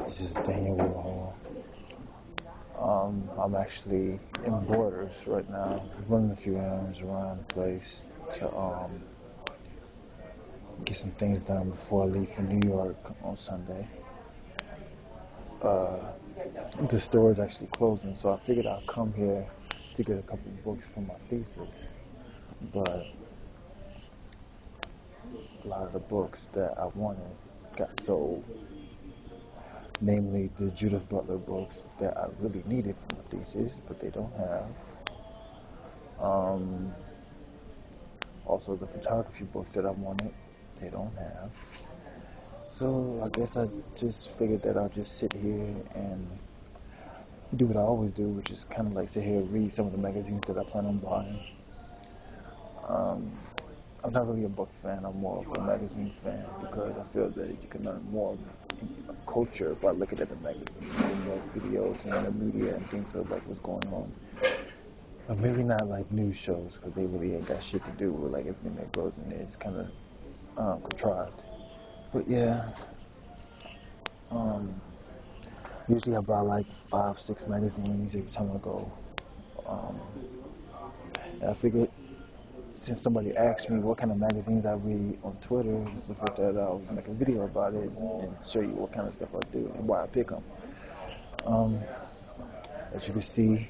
This is Daniel Warhol. I'm actually in Borders right now, running a few errands around the place to get some things done before I leave for New York on Sunday. Uh, the store is actually closing, so I figured I'd come here to get a couple of books for my thesis. But a lot of the books that I wanted got sold, namely the Judith Butler books that I really needed for my thesis, but they don't have. Um, Also, the photography books that I wanted, they don't have. So I guess I just figured that I'll just sit here and do what I always do, which is kind of like sit here and read some of the magazines that I plan on buying. Um, I'm not really a book fan. I'm more of a magazine fan because I feel that you can learn more of culture by looking at the magazines and the videos and the media and things of like what's going on. But maybe not like news shows because they really ain't got shit to do with like everything that goes in there. It's kind of contrived. But yeah, um, usually I buy like 5, 6 magazines every time I go. Um, and I figured since somebody asked me what kind of magazines I read on Twitter and stuff like that, I'll make a video about it and show you what kind of stuff I do and why I pick them. Um, as you can see,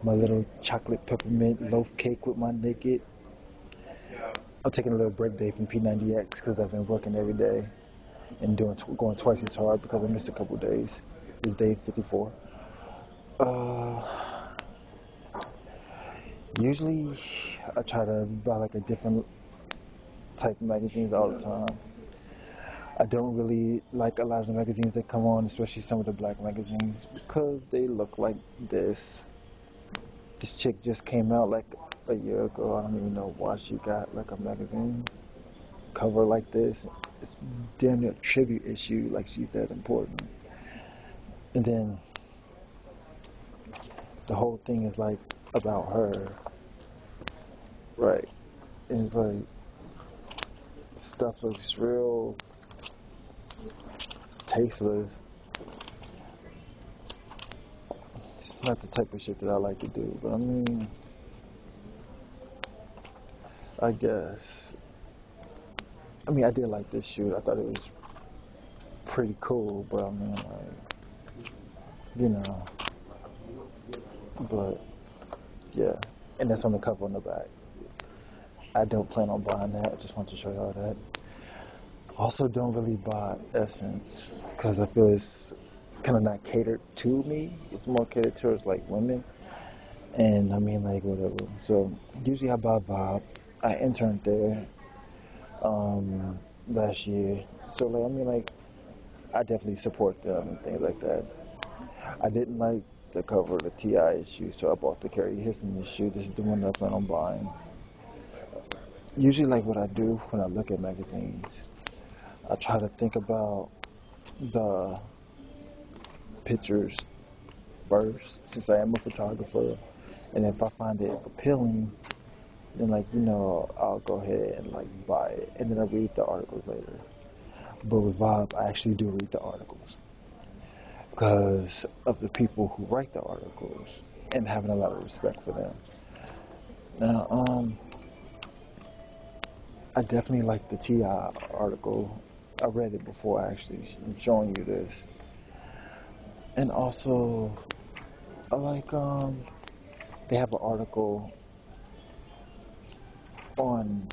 my little chocolate peppermint loaf cake with my naked. I'm taking a little break today from P90X because I've been working every day and going twice as hard because I missed a couple days. It's day 54. Uh, Usually I try to buy like a different type of magazines all the time. I don't really like a lot of the magazines that come on, especially some of the black magazines, because they look like this. This chick just came out like a year ago. I don't even know why she got like a magazine cover like this. It's damn near a tribute issue, like she's that important. And then the whole thing is like about her, right? And it's like stuff looks real tasteless. It's not the type of shit that I like to do, but I mean, I guess. I did like this shoot. I thought it was pretty cool, but I mean, like, you know, but yeah. And that's on the cover on the back. I don't plan on buying that. I just want to show y'all that. Also, don't really buy Essence because I feel it's kind of not catered to me. It's more catered towards like women. And I mean, like, whatever. So, usually I buy Vibe. I interned there last year. So, like, I mean, like, I definitely support them and things like that. I didn't like the cover of the T.I. issue, so I bought the Carrie Histon issue. This is the one that I plan on buying. Usually, like, what I do when I look at magazines, I try to think about the pictures first, since I am a photographer. And if I find it appealing, then, like, I'll go ahead and, like, buy it. And then I read the articles later. But with Vibe, I actually do read the articles because of the people who write the articles and having a lot of respect for them. Now, I definitely like the T.I. article. I read it before I actually am showing you this. And also, I like, they have an article on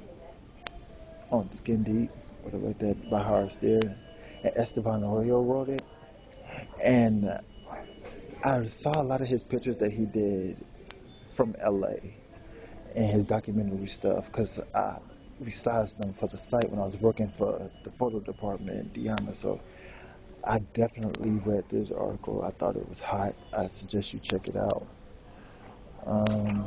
Skin Deep, whatever like that, by Howard Stern. And Esteban Orio wrote it. And I saw a lot of his pictures that he did from LA and his documentary stuff because I resized them for the site when I was working for the photo department in Diana. So I definitely read this article. I thought it was hot. I suggest you check it out. Um,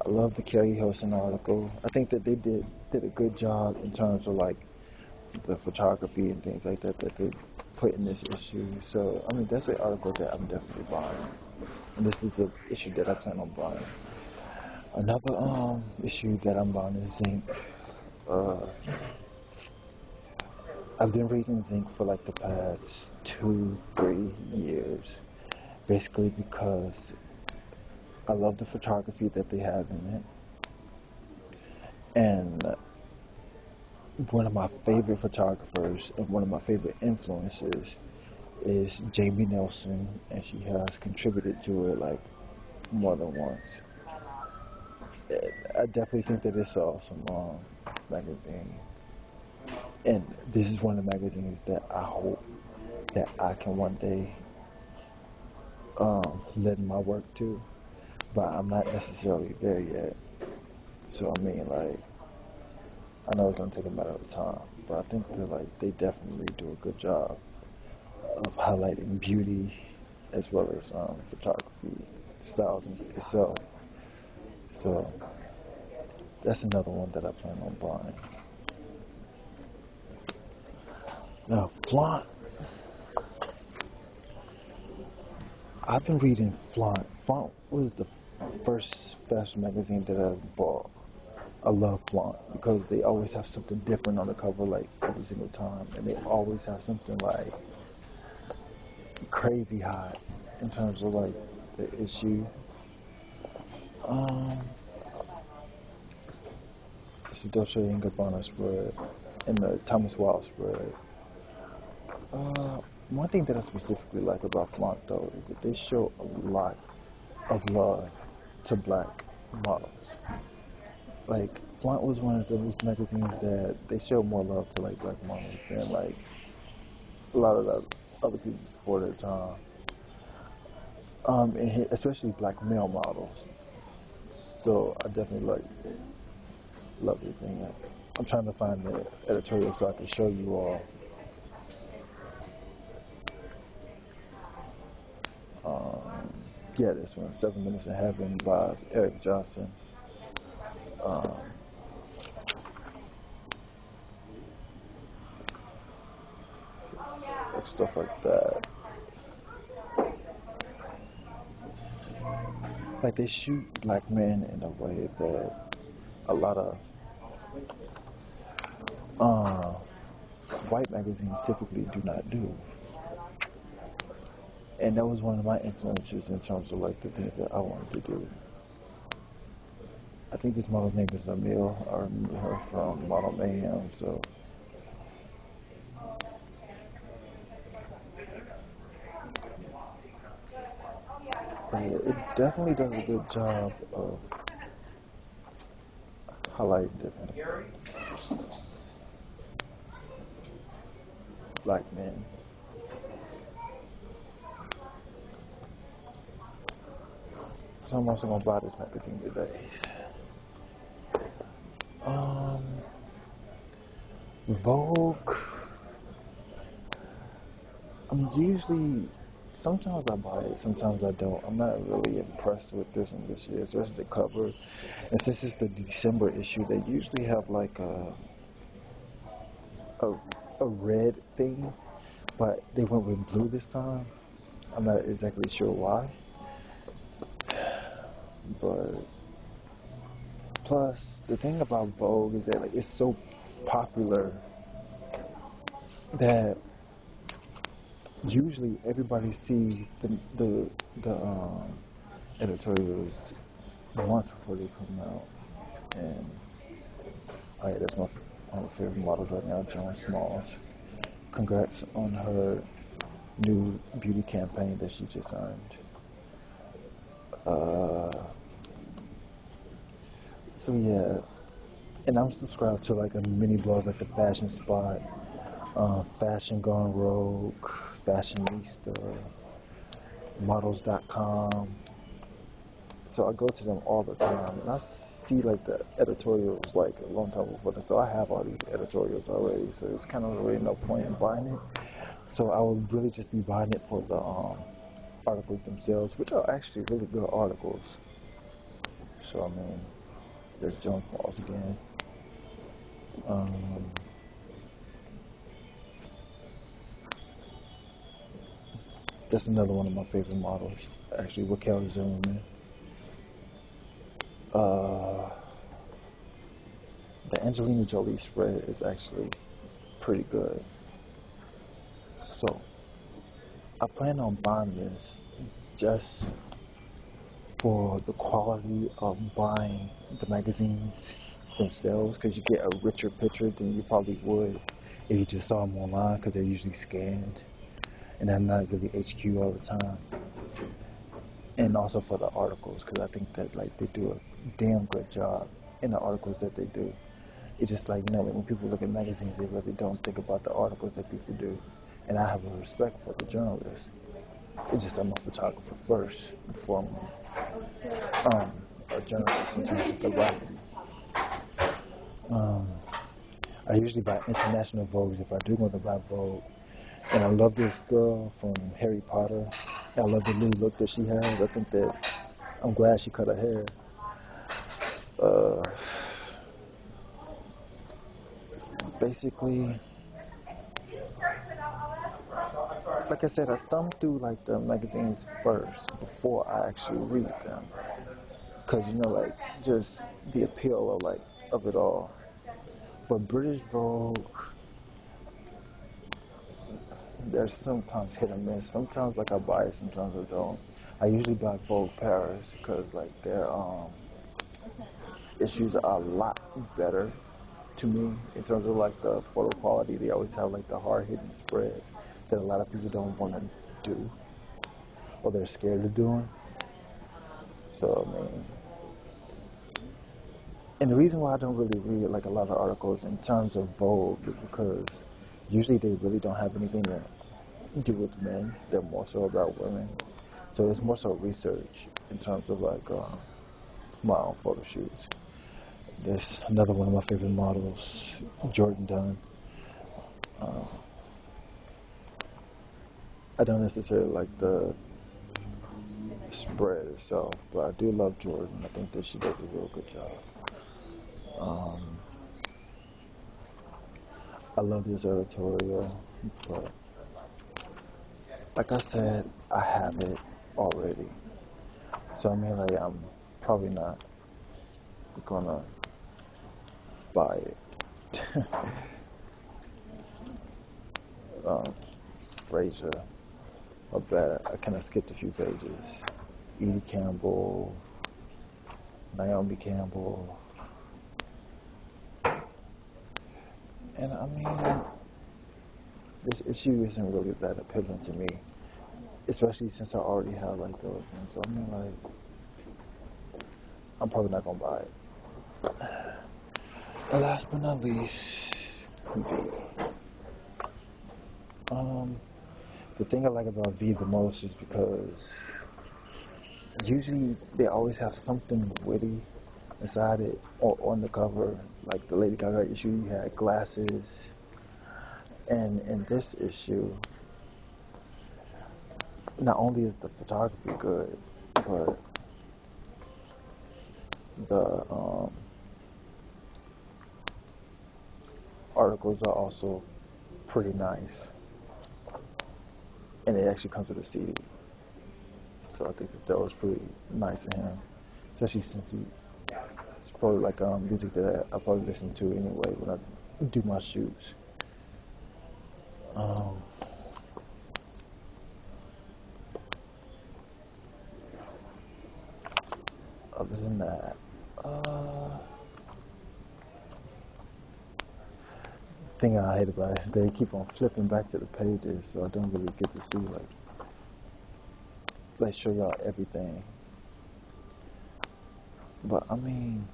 I love the Carrie Hilson article. I think that they did a good job in terms of like the photography and things like that that they put in this issue. So I mean that's an article that I'm definitely buying. And this is an issue that I plan on buying. Another issue that I'm buying is Zinc. Uh, I've been reading Zinc for like the past 2, 3 years, basically because I love the photography that they have in it. And one of my favorite photographers and one of my favorite influencers is Jamie Nelson, and she has contributed to it like more than once. I definitely think that it's an awesome magazine, and this is one of the magazines that I hope that I can one day lend my work to, but I'm not necessarily there yet. So I mean, like, I know it's gonna take a matter of time, but I think that like they definitely do a good job of highlighting beauty as well as photography styles itself. So that's another one that I plan on buying. Now, Flaunt. I've been reading Flaunt. Flaunt was the first fashion magazine that I bought. I love Flaunt because they always have something different on the cover, like every single time, and they always have something like crazy hot in terms of like the issue. Um, this is Dolce & Gabbana spread and the Thomas Wild spread. Uh, One thing that I specifically like about Flaunt though is that they show a lot of love to black models. Like Flaunt was one of those magazines that they showed more love to like black models than like a lot of the other people before their time. And especially black male models. So I definitely love everything. I'm trying to find the editorial so I can show you all. Um, yeah, this one, 7 Minutes in Heaven by Eric Johnson. Um, like stuff like that. Like they shoot black men in a way that a lot of uh, white magazines typically do not do. And that was one of my influences in terms of like the things that I wanted to do. I think this model's name is Emil. I remember her from Model Mayhem. So it definitely does a good job of highlighting different black men. So I'm also gonna buy this magazine today. Um, Vogue. I'm usually, sometimes I buy it, sometimes I don't. I'm not really impressed with this one this year, especially the cover. And since it's the December issue, they usually have like a, a red thing, but they went with blue this time. I'm not exactly sure why, but plus the thing about Vogue is that like it's so popular that usually everybody sees the editorials months before they come out. And oh yeah, that's one of my favorite models right now, Joan Smalls. Congrats on her new beauty campaign that she just earned. Uh, so yeah, and I'm subscribed to like a mini blogs like the Fashion Spot, Fashion Gone Rogue, Fashionista, Models.com. So I go to them all the time, and I see like the editorials like a long time before them. So I have all these editorials already. So it's kind of really no point in buying it. So I would really just be buying it for the articles themselves, which are actually really good articles. So I mean, there's Joan Falls again. Um, that's another one of my favorite models, actually, Raquel Zimmerman. Uh, the Angelina Jolie spread is actually pretty good. So I plan on buying this just for the quality of buying the magazines themselves, because you get a richer picture than you probably would if you just saw them online, because they're usually scanned and they're not really HQ all the time. And also for the articles, because I think that like they do a damn good job in the articles that they do. It's just like, when people look at magazines, they really don't think about the articles that people do. And I have a respect for the journalists. It's just I'm a photographer first and foremost. A journalist in terms of the writing. Um, I usually buy International Vogues if I do go to buy Vogue. And I love this girl from Harry Potter. I love the new look that she has. I think that I'm glad she cut her hair. Uh, Basically, like I said, I thumb through like the magazines first before I actually read them, cause like just the appeal of it all. But British Vogue, there's sometimes hit or miss. Sometimes like I buy it, sometimes I don't. I usually buy Vogue Paris because like their issues are a lot better to me in terms of like the photo quality. They always have like the hard hitting spreads that a lot of people don't want to do or they're scared of doing. So I mean, and the reason why I don't really read like a lot of articles in terms of Vogue is because usually they really don't have anything to do with men. They're more so about women. So it's more so research in terms of like my own photo shoots. There's another one of my favorite models, Jordan Dunn. Uh, I don't necessarily like the spread itself, but I do love Jordan. I think that she does a real good job. Um, I love this editorial, but like I said, I have it already. So I mean, like I'm probably not gonna buy it. Fraser, I bet I kind of skipped a few pages. Edie Campbell, Naomi Campbell, and I mean, this issue isn't really that appealing to me, especially since I already have like those ones. So I mean, like, I'm probably not gonna buy it. And last but not least, V. The thing I like about V the most is because usually they always have something witty inside it or on the cover. Like the Lady Gaga issue, you had glasses, and in this issue, not only is the photography good, but the articles are also pretty nice, and it actually comes with a CD. So I think that was pretty nice of him, especially since it's probably like music that I probably listen to anyway when I do my shoots. Um, Other than that, thing I hate about it is they keep on flipping back to the pages, so I don't really get to see like show y'all everything. But I mean,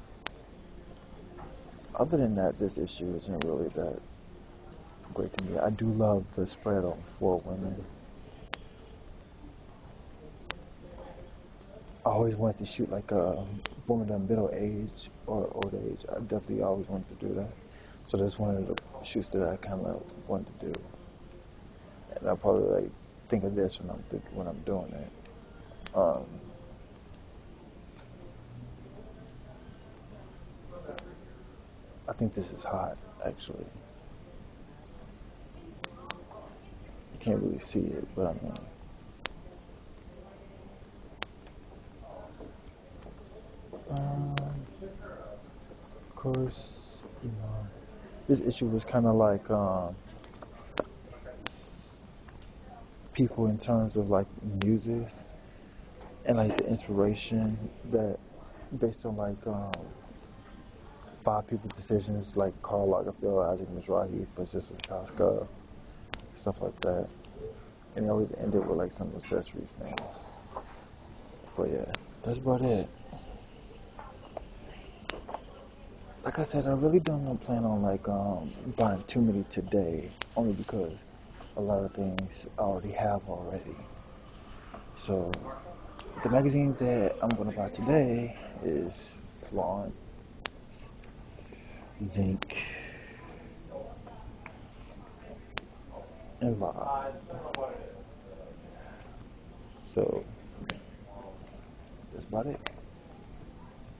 other than that, this issue isn't really that great to me. I do love the spread on 4 women. I always wanted to shoot like a woman of middle age or old age. I definitely always wanted to do that. So that's one of the shoots that I kind of wanted to do. And I'll probably like think of this when I'm doing it. Um, I think this is hot, actually. You can't really see it, but I mean, of course, this issue was kind of like people in terms of like muses and like the inspiration that based on like five people's decisions like Karl Lagerfeld, Ali Mizrahi, Francisco Kafka, stuff like that. And they always end it with like some accessories thing. But yeah, that's about it. Like I said, I really don't plan on like buying too many today, only because a lot of things I already have already. So the magazines that I'm gonna buy today is Flaunt, Zinc, and Vibe. So that's about it.